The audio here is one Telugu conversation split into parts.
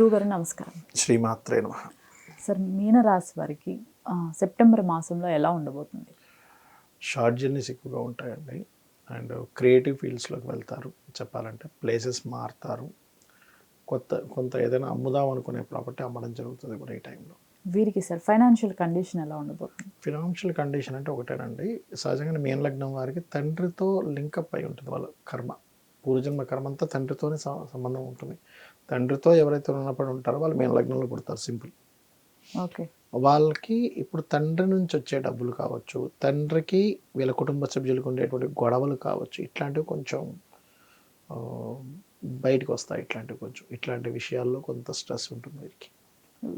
గురువుగారు నమస్కారం. శ్రీమాత్రే నమః. సార్, మీనరాశి వారికి సెప్టెంబర్ మాసంలో ఎలా ఉండబోతుంది? షార్ట్ జర్నీస్ ఎక్కువగా ఉంటాయండి. అండ్ క్రియేటివ్ ఫీల్డ్స్లోకి వెళ్తారు. చెప్పాలంటే ప్లేసెస్ మారుతారు. కొంత ఏదైనా అమ్ముదాం అనుకునే ప్రాపర్టీ అమ్మడం జరుగుతుంది కూడా ఈ టైంలో. వీరికి సార్ ఫైనాన్షియల్ కండిషన్ ఎలా ఉండబోతుంది? ఫినాన్షియల్ కండిషన్ అంటే ఒకటేనండి, సహజంగానే మీన లగ్నం వారికి తండ్రితో లింకప్ అయి ఉంటుంది. వాళ్ళ కర్మ, పూర్వజన్మ కర్మ అంతా తండ్రితోనే సంబంధం ఉంటుంది. తండ్రితో ఎవరైతే ఉన్నప్పుడు ఉంటారో వాళ్ళు మీన లగ్నంలో పుడతారు. సింపుల్. ఓకే. వాళ్ళకి ఇప్పుడు తండ్రి నుంచి వచ్చే డబ్బులు కావచ్చు, తండ్రికి వీళ్ళ కుటుంబ సభ్యులకు ఉండేటువంటి గొడవలు కావచ్చు, ఇట్లాంటివి కొంచెం బయటకు వస్తాయి. ఇట్లాంటి విషయాల్లో కొంత స్ట్రెస్ ఉంటుంది వీరికి.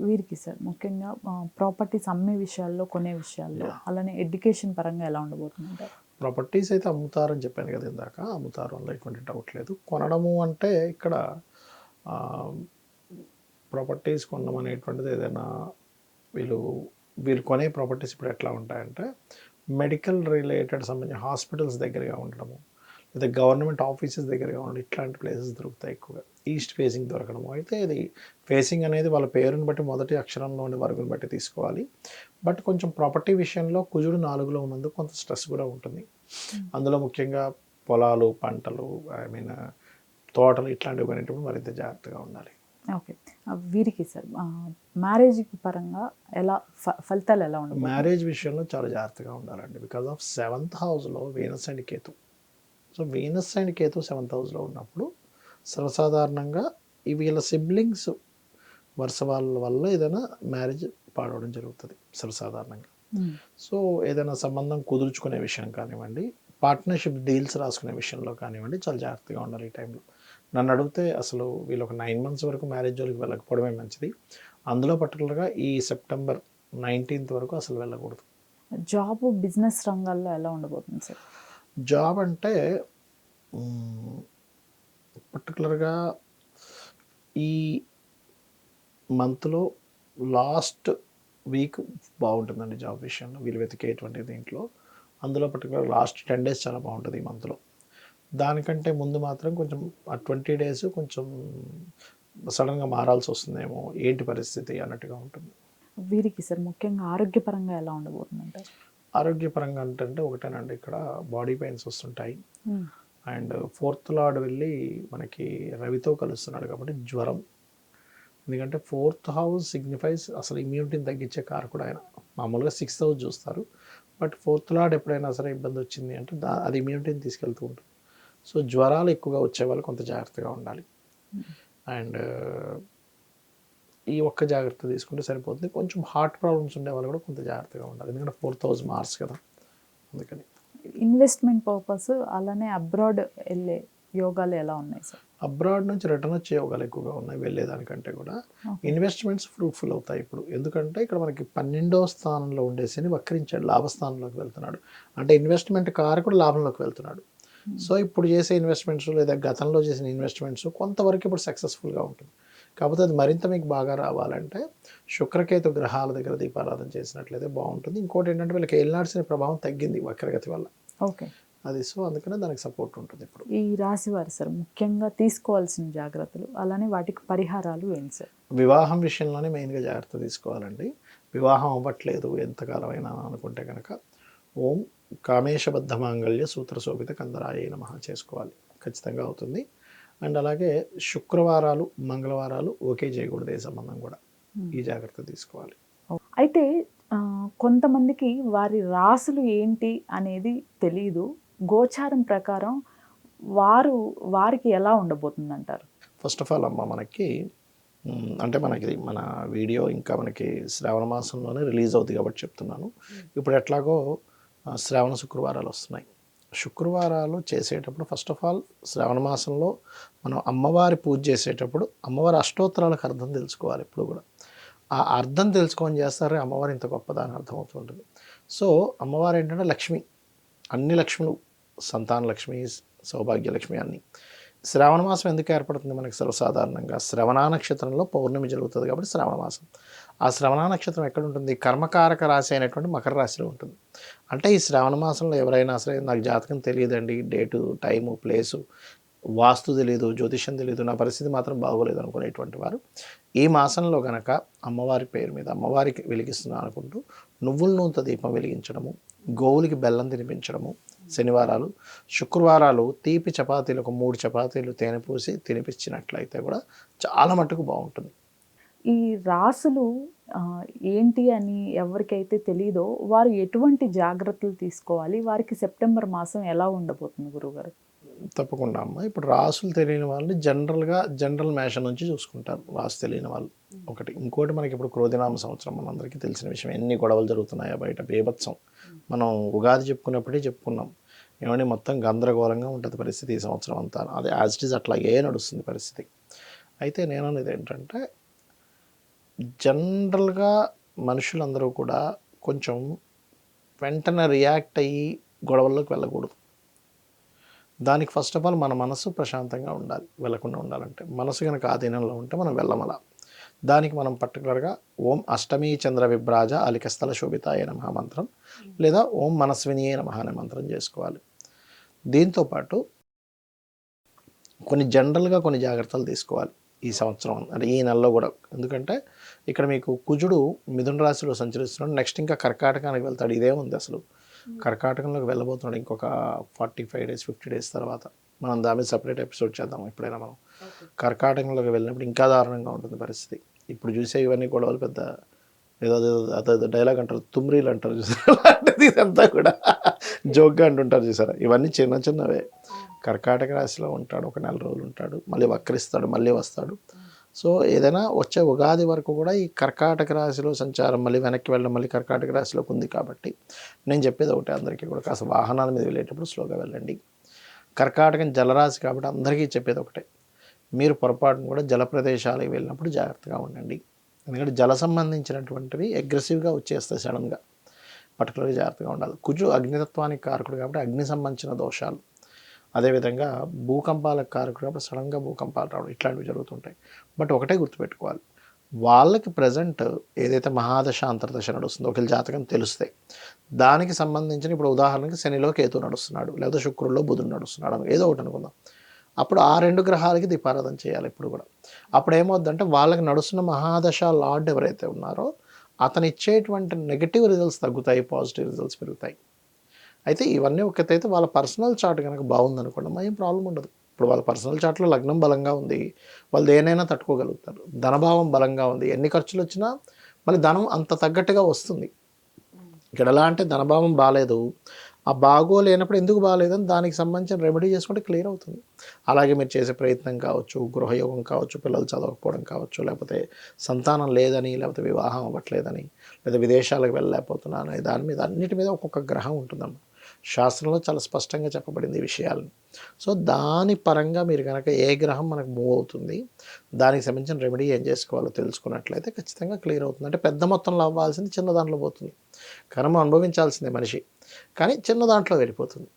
వీరికి సార్ ముఖ్యంగా ప్రాపర్టీస్ అమ్మే విషయాల్లో, కొనే విషయాల్లో, అలానే ఎడ్యుకేషన్ పరంగా ఎలా ఉండబోతుంది అంటారు? ప్రాపర్టీస్ అయితే అమ్ముతారని చెప్పాను కదా ఇందాక, అమ్ముతారు అందులో ఎటువంటి డౌట్ లేదు. కొనడము అంటే ఇక్కడ ప్రాపర్టీస్ కొనడం అనేటువంటిది ఏదైనా వీళ్ళు కొనే ప్రాపర్టీస్ ఇప్పుడు ఎట్లా ఉంటాయంటే, మెడికల్ రిలేటెడ్ సంబంధించిన హాస్పిటల్స్ దగ్గరగా ఉండడము, లేదా గవర్నమెంట్ ఆఫీసెస్ దగ్గరగా ఉండడం, ఇట్లాంటి ప్లేసెస్ దొరుకుతాయి ఎక్కువగా. ఈస్ట్ ఫేసింగ్ దొరకడము. అయితే ఇది ఫేసింగ్ అనేది వాళ్ళ పేరుని బట్టి, మొదటి అక్షరంలో ఉండే వర్గుని బట్టి తీసుకోవాలి. బట్ కొంచెం ప్రాపర్టీ విషయంలో కుజుడు 4లో ఉన్నందుకు కొంత స్ట్రెస్ కూడా ఉంటుంది. అందులో ముఖ్యంగా పొలాలు, పంటలు, తోటలు ఇట్లాంటివి కొనేటప్పుడు మరింత జాగ్రత్తగా ఉండాలి. ఓకే. వీరికి సార్ మ్యారేజ్ పరంగా ఎలా ఫలితాలు ఎలా ఉండవు? మ్యారేజ్ విషయంలో చాలా జాగ్రత్తగా ఉండాలండి. బికాజ్ ఆఫ్ 7th హౌస్లో Venus and Ketu. So Venus and Ketu 7th హౌస్లో ఉన్నప్పుడు సర్వసాధారణంగా వీళ్ళ సిబ్లింగ్స్ వరుస వాళ్ళ వల్ల ఏదైనా మ్యారేజ్ పాడవడం జరుగుతుంది సర్వసాధారణంగా. సో ఏదైనా సంబంధం కుదుర్చుకునే విషయం కానివ్వండి, పార్ట్నర్షిప్ డీల్స్ రాసుకునే విషయంలో కానివ్వండి, చాలా జాగ్రత్తగా ఉండాలి ఈ టైంలో. నన్ను అడిగితే అసలు వీళ్ళు ఒక 9 months వరకు మ్యారేజ్ జోలికి వెళ్ళకపోవడమే మంచిది. అందులో పర్టికులర్గా ఈ September 19th వరకు అసలు వెళ్ళకూడదు. జాబ్, బిజినెస్ రంగాల్లో ఎలా ఉండబోతుంది సార్? జాబ్ అంటే పర్టికులర్గా ఈ మంత్లో లాస్ట్ వీక్ బాగుంటుందండి జాబ్ విషయంలో, వీళ్ళు వెతికేటువంటి దీంట్లో. అందులో పర్టికులర్ లాస్ట్ 10 days చాలా బాగుంటుంది ఈ మంత్లో. దానికంటే ముందు మాత్రం కొంచెం ఆ 20 days కొంచెం సడన్గా మారాల్సి వస్తుందేమో, ఏంటి పరిస్థితి అన్నట్టుగా ఉంటుంది. వీరికి సార్ ముఖ్యంగా ఆరోగ్యపరంగా ఎలా ఉండబోతుంది అంటారు? ఆరోగ్యపరంగా అంటే ఒకటేనండి, ఇక్కడ బాడీ పెయిన్స్ వస్తుంటాయి. అండ్ 4th Lord వెళ్ళి మనకి రవితో కలుస్తున్నాడు కాబట్టి జ్వరం. ఎందుకంటే 4th house సిగ్నిఫైస్ అసలు ఇమ్యూనిటీని తగ్గించే కారకుడు ఆయన. మామూలుగా 6th house చూస్తారు, బట్ 4th Lord ఎప్పుడైనా సరే ఇబ్బంది వచ్చింది అంటే అది ఇమ్యూనిటీని తీసుకెళ్తూ ఉంటుంది. సో జ్వరాలు ఎక్కువగా వచ్చే వాళ్ళు కొంత జాగ్రత్తగా ఉండాలి. అండ్ ఈ ఒక్క జాగ్రత్త తీసుకుంటే సరిపోతుంది. కొంచెం హార్ట్ ప్రాబ్లమ్స్ ఉండే వాళ్ళు కూడా కొంత జాగ్రత్తగా ఉండాలి, ఎందుకంటే 4th house మార్స్ కదా, అందుకని. ఇన్వెస్ట్మెంట్ పర్పస్ అలానే అబ్రాడ్ వెళ్ళే యోగాలు ఎలా ఉన్నాయి సార్? అబ్రాడ్ నుంచి రిటర్న్ వచ్చే యోగాలు ఎక్కువగా ఉన్నాయి వెళ్ళేదానికంటే కూడా. ఇన్వెస్ట్మెంట్స్ ఫ్రూట్ఫుల్ అవుతాయి ఇప్పుడు, ఎందుకంటే ఇక్కడ మనకి 12వ స్థానంలో ఉండేసి వక్రించాడు, లాభస్థానంలోకి వెళ్తున్నాడు. అంటే ఇన్వెస్ట్మెంట్ కారకుడు లాభంలోకి వెళ్తున్నాడు. సో ఇప్పుడు చేసే ఇన్వెస్ట్మెంట్స్ లేదా గతంలో చేసిన ఇన్వెస్ట్మెంట్స్ కొంతవరకు ఇప్పుడు సక్సెస్ఫుల్గా ఉంటుంది. కాకపోతే అది మరింత మీకు బాగా రావాలంటే శుక్రకేతు గ్రహాల దగ్గర దీపారాధన చేసినట్లయితే బాగుంటుంది. ఇంకోటి ఏంటంటే వీళ్ళకి ఏలినాడ్సిన ప్రభావం తగ్గింది వక్రగతి వల్ల. ఓకే. అది సో అందుకనే దానికి సపోర్ట్ ఉంటుంది ఇప్పుడు. ఈ రాశి వారు సార్ ముఖ్యంగా తీసుకోవాల్సిన జాగ్రత్తలు, అలానే వాటికి పరిహారాలు ఏంటి సార్? వివాహం విషయంలోనే మెయిన్గా జాగ్రత్త తీసుకోవాలండి. వివాహం అవ్వట్లేదు ఎంతకాలమైనా అనుకుంటే కనుక ఓం కామేశబద్ధ మాంగళ్య సూత్ర శోభిత కందరాయ నమః చేసుకోవాలి, ఖచ్చితంగా అవుతుంది. అండ్ అలాగే శుక్రవారాలు, మంగళవారాలు ఓకే చేయకూడదు ఏ సంబంధం కూడా, ఈ జాగ్రత్త తీసుకోవాలి. అయితే కొంతమందికి వారి రాసులు ఏంటి అనేది తెలియదు. గోచారం ప్రకారం వారికి ఎలా ఉండబోతుంది అంటారు? ఫస్ట్ ఆఫ్ ఆల్ అమ్మ మనకి అంటే మన వీడియో ఇంకా మనకి శ్రావణ మాసంలోనే రిలీజ్ అవుతుంది కాబట్టి చెప్తున్నాను. ఇప్పుడు ఎట్లాగో శ్రావణ శుక్రవారాలు వస్తున్నాయి. శుక్రవారాలు చేసేటప్పుడు ఫస్ట్ ఆఫ్ ఆల్ శ్రావణ మాసంలో మనం అమ్మవారి పూజ చేసేటప్పుడు అమ్మవారి అష్టోత్తరాలకు అర్థం తెలుసుకోవాలి. ఎప్పుడు కూడా ఆ అర్థం తెలుసుకొని చేస్తారు అమ్మవారు ఇంత గొప్పదాని అర్థం అవుతుంటుంది. సో అమ్మవారు ఏంటంటే లక్ష్మి, అన్ని లక్ష్ములు, సంతాన లక్ష్మి, సౌభాగ్యలక్ష్మి అన్నీ. శ్రావణ మాసం ఎందుకు ఏర్పడుతుంది మనకి? సర్వసాధారణంగా శ్రవణ నక్షత్రంలో పౌర్ణమి జరుగుతుంది కాబట్టి శ్రావణ మాసం. ఆ శ్రవణ నక్షత్రం ఎక్కడ ఉంటుంది? కర్మకారక రాశి అయినటువంటి మకర రాశిలో ఉంటుంది. అంటే ఈ శ్రావణ మాసంలో ఎవరైనా సరే నాకు జాతకం తెలియదండి, డేటు, టైము, ప్లేసు వాస్తు తెలీదు, జ్యోతిష్యం తెలీదు, నా పరిస్థితి మాత్రం బాగోలేదు అనుకునేటువంటి వారు ఈ మాసంలో గనక అమ్మవారి పేరు మీద అమ్మవారికి వెలిగిస్తున్నాను అనుకుంటూ నువ్వుల నూనెతో దీపం వెలిగించడము, గోవులకి బెల్లం తినిపించడము, శనివారాలు, శుక్రవారాలు తీపి చపాతీలు ఒక 3 చపాతీలు తేనె పూసి తినిపించినట్లయితే కూడా చాలా మట్టుకు బాగుంటుంది. ఈ రాసులు ఏంటి అని ఎవరికైతే తెలీదో వారు ఎటువంటి జాగ్రత్తలు తీసుకోవాలి? వారికి సెప్టెంబర్ మాసం ఎలా ఉండబోతుంది గురువుగారు? తప్పకుండా అమ్మ. ఇప్పుడు రాసులు తెలియని వాళ్ళని జనరల్ మేషన్ నుంచి చూసుకుంటారు రాసు తెలియని వాళ్ళు ఒకటి. ఇంకోటి మనకి ఇప్పుడు క్రోధినామ సంవత్సరం మనందరికీ తెలిసిన విషయం. ఎన్ని గొడవలు జరుగుతున్నాయో బయట, బీభత్సం. మనం ఉగాది చెప్పుకున్నప్పుడే చెప్పుకున్నాం, ఏమంటే మొత్తం గందరగోళంగా ఉంటుంది పరిస్థితి ఈ సంవత్సరం అంతా. అది యాజ్ ఇట్ ఈజ్ అట్లాగే నడుస్తుంది పరిస్థితి. అయితే నేను అనేది ఏంటంటే జనరల్గా మనుషులందరూ కూడా కొంచెం వెంటనే రియాక్ట్ అయ్యి గొడవల్లోకి వెళ్ళకూడదు. దానికి ఫస్ట్ ఆఫ్ ఆల్ మన మనసు ప్రశాంతంగా ఉండాలి. వెళ్ళకుండా ఉండాలంటే మనసు కనుక ఆధీనంలో ఉంటే మనం వెళ్ళమలా. దానికి మనం పర్టికులర్గా ఓం అష్టమీ చంద్ర విభ్రాజ అలికస్థల శోభితాయ నమః మంత్రం లేదా ఓం మనస్వినియే నమః అనే మంత్రం చేసుకోవాలి. దీంతోపాటు జనరల్గా కొన్ని జాగ్రత్తలు తీసుకోవాలి ఈ సంవత్సరం, అంటే ఈ నెలలో కూడా. ఎందుకంటే ఇక్కడ మీకు కుజుడు మిథున రాశిలో సంచరిస్తున్నాడు, నెక్స్ట్ ఇంకా కర్కాటకానికి వెళ్తాడు. ఇదే ఉంది అసలు, కర్కాటకంలోకి వెళ్ళబోతున్నాడు ఇంకొక 45 days 50 days తర్వాత. మనం దాని మీద సపరేట్ ఎపిసోడ్ చేద్దాం ఎప్పుడైనా. మనం కర్కాటకంలోకి వెళ్ళినప్పుడు ఇంకా దారుణంగా ఉంటుంది పరిస్థితి. ఇప్పుడు చూసే ఇవన్నీ గొడవలు పెద్ద ఏదో అదే డైలాగ్ అంటారు, తుమ్రీలు అంటారు చూసారా, అలాంటిది ఇదంతా కూడా జోక్గా అంటుంటారు చూసారా. ఇవన్నీ చిన్న చిన్నవే. కర్కాటక రాశిలో ఉంటాడు, ఒక 4 రోజులు ఉంటాడు, మళ్ళీ వక్రిస్తాడు, మళ్ళీ వస్తాడు. సో ఏదైనా వచ్చే ఉగాది వరకు కూడా ఈ కర్కాటక రాశిలో సంచారం మళ్ళీ వెనక్కి వెళ్ళడం మళ్ళీ కర్కాటక రాశిలోకి ఉంది. కాబట్టి నేను చెప్పేది ఒకటే, అందరికీ కూడా కాస్త వాహనాల మీద వెళ్ళేటప్పుడు స్లోగా వెళ్ళండి. కర్కాటకం జలరాశి కాబట్టి అందరికీ చెప్పేది ఒకటే, మీరు పొరపాటును కూడా జల ప్రదేశాలకు వెళ్ళినప్పుడు జాగ్రత్తగా ఉండండి. ఎందుకంటే జల సంబంధించినటువంటివి అగ్రెసివ్గా వచ్చేస్తాయి సడన్గా. పర్టికులర్గా జాగ్రత్తగా ఉండాలి. కుజు అగ్నితత్వానికి కారకుడు కాబట్టి అగ్ని సంబంధించిన దోషాలు, అదేవిధంగా భూకంపాలకు కారకుడు కాబట్టి సడన్గా భూకంపాలు రావడం ఇట్లాంటివి జరుగుతుంటాయి. బట్ ఒకటే గుర్తుపెట్టుకోవాలి, వాళ్ళకి ప్రజెంట్ ఏదైతే మహాదశ అంతర్దశ నడుస్తుందో ఒకరి జాతకం తెలుస్తాయి. దానికి సంబంధించిన ఇప్పుడు ఉదాహరణకి శనిలో కేతు నడుస్తున్నాడు, లేదా శుక్రుల్లో బుధుడు నడుస్తున్నాడు, ఏదో ఒకటి అనుకుందాం. అప్పుడు ఆ 2 గ్రహాలకి దీపారాధన చేయాలి ఇప్పుడు కూడా. అప్పుడు ఏమవుద్దంటే వాళ్ళకి నడుస్తున్న మహాదశ లార్డ్ ఎవరైతే ఉన్నారో అతను ఇచ్చేటువంటి నెగిటివ్ రిజల్ట్స్ తగ్గుతాయి, పాజిటివ్ రిజల్ట్స్ పెరుగుతాయి. అయితే ఇవన్నీ ఒకటైతే వాళ్ళ పర్సనల్ చార్ట్ కనుక బాగుందనుకోండి ఏం ప్రాబ్లం ఉండదు. ఇప్పుడు వాళ్ళ పర్సనల్ చార్ట్లో లగ్నం బలంగా ఉంది, వాళ్ళు దేనైనా తట్టుకోగలుగుతారు. ధనభావం బలంగా ఉంది, ఎన్ని ఖర్చులు వచ్చినా మళ్ళీ ధనం అంత తగ్గట్టుగా వస్తుంది. ఇక్కడ ఎలా అంటే ధనభావం బాగాలేదు, ఆ బాగోలేనప్పుడు ఎందుకు బాగాలేదని దానికి సంబంధించిన రెమెడీ చేసుకుంటే క్లియర్ అవుతుంది. అలాగే మీరు చేసే ప్రయత్నం కావచ్చు, గృహయోగం కావచ్చు, పిల్లలు చదవకపోవడం కావచ్చు, లేకపోతే సంతానం లేదని, లేకపోతే వివాహం అవ్వట్లేదని, లేదా విదేశాలకు వెళ్ళలేకపోతున్నాను, దాని మీద అన్నిటి మీద ఒక్కొక్క గ్రహం ఉంటుందన్నమాట. శాస్త్రంలో చాలా స్పష్టంగా చెప్పబడింది ఈ విషయాలను. సో దాని పరంగా మీరు కనుక ఏ గ్రహం మనకు మూవ్ అవుతుంది, దానికి సంబంధించిన రెమెడీ ఏం చేసుకోవాలో తెలుసుకున్నట్లయితే ఖచ్చితంగా క్లియర్ అవుతుంది. అంటే పెద్ద మొత్తంలో అవ్వాల్సింది చిన్న దాంట్లో పోతుంది. కర్మ అనుభవించాల్సిందే మనిషి, కానీ చిన్న దాంట్లో వెళ్ళిపోతుంది.